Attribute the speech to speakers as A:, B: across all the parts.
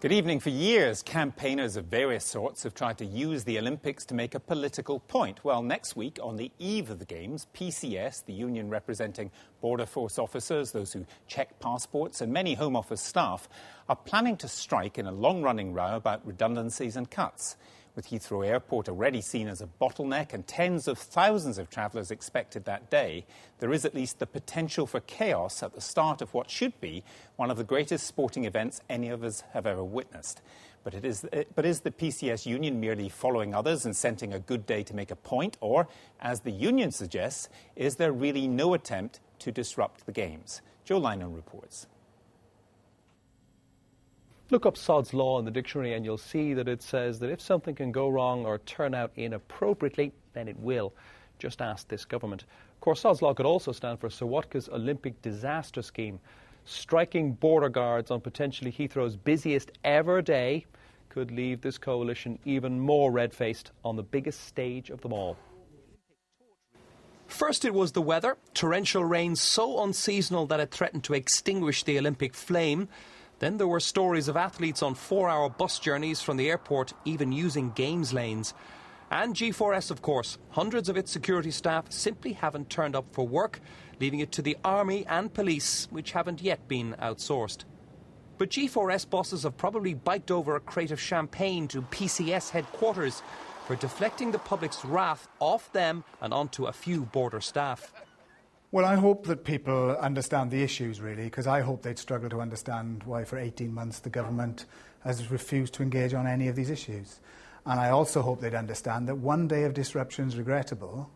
A: Good evening. For years, campaigners of various sorts have tried to use the Olympics to make a political point. Well, next week, on the eve of the Games, PCS, the union representing Border Force officers, those who check passports, and many Home Office staff, are planning to strike in a long-running row about redundancies and cuts. With Heathrow Airport already seen as a bottleneck and tens of thousands of travellers expected that day, there is at least the potential for chaos at the start of what should be one of the greatest sporting events any of us have ever witnessed. But is the PCS union merely following others and scenting a good day to make a point? Or, as the union suggests, is there really no attempt to disrupt the Games? Joe Lynam reports.
B: Look up Sod's Law in the dictionary and you'll see that it says that if something can go wrong or turn out inappropriately, then it will. Just ask this government. Of course, Sod's Law could also stand for Sawatka's Olympic Disaster Scheme. Striking border guards on potentially Heathrow's busiest ever day could leave this coalition even more red-faced on the biggest stage of them all.
C: First it was the weather, torrential rain so unseasonal that it threatened to extinguish the Olympic flame. Then there were stories of athletes on 4-hour bus journeys from the airport, even using Games lanes. And G4S, of course. Hundreds of its security staff simply haven't turned up for work, leaving it to the army and police, which haven't yet been outsourced. But G4S bosses have probably biked over a crate of champagne to PCS headquarters for deflecting the public's wrath off them and onto a few border staff.
D: Well, I hope that people understand the issues, really, because I hope they'd struggle to understand why for 18 months the government has refused to engage on any of these issues. And I also hope they'd understand that one day of disruption is regrettable,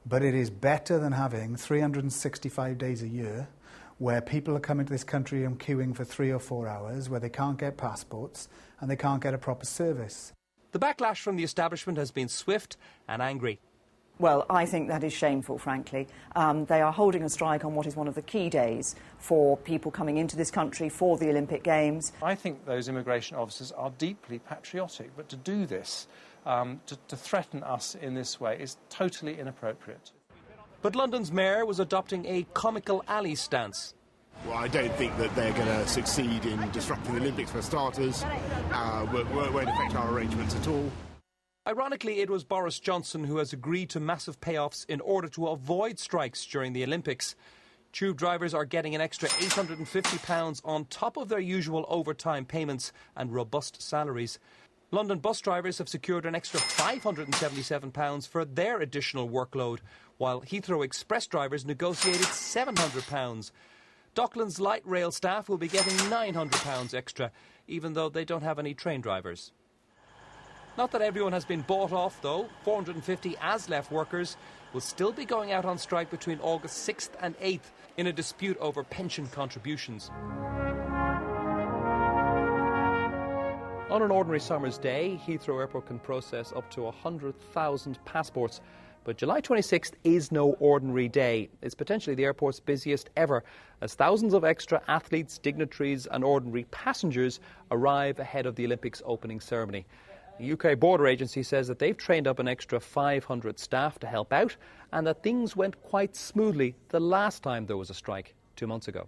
D: but it is better than having 365 days a year where people are coming to this country and queuing for 3 or 4 hours, where they can't get passports and they can't get a proper service.
C: The backlash from the establishment has been swift and angry.
E: Well, I think that is shameful, frankly. They are holding a strike on what is one of the key days for people coming into this country for the Olympic Games.
F: I think those immigration officers are deeply patriotic, but to do this, to threaten us in this way is totally inappropriate.
C: But London's mayor was adopting a comical alley stance.
G: Well, I don't think that they're going to succeed in disrupting the Olympics for starters. Won't affect our arrangements at all.
C: Ironically, it was Boris Johnson who has agreed to massive payoffs in order to avoid strikes during the Olympics. Tube drivers are getting an extra £850 on top of their usual overtime payments and robust salaries. London bus drivers have secured an extra £577 for their additional workload, while Heathrow Express drivers negotiated £700. Docklands light rail staff will be getting £900 extra, even though they don't have any train drivers. Not that everyone has been bought off, though. 450 ASLEF workers will still be going out on strike between August 6th and 8th in a dispute over pension contributions.
B: On an ordinary summer's day, Heathrow Airport can process up to 100,000 passports. But July 26th is no ordinary day. It's potentially the airport's busiest ever, as thousands of extra athletes, dignitaries and ordinary passengers arrive ahead of the Olympics opening ceremony. The UK Border Agency says that they've trained up an extra 500 staff to help out and that things went quite smoothly the last time there was a strike 2 months ago.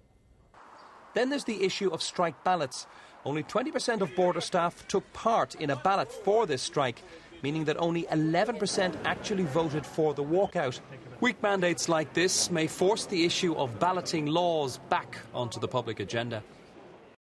C: Then there's the issue of strike ballots. Only 20% of border staff took part in a ballot for this strike, meaning that only 11% actually voted for the walkout. Weak mandates like this may force the issue of balloting laws back onto the public agenda.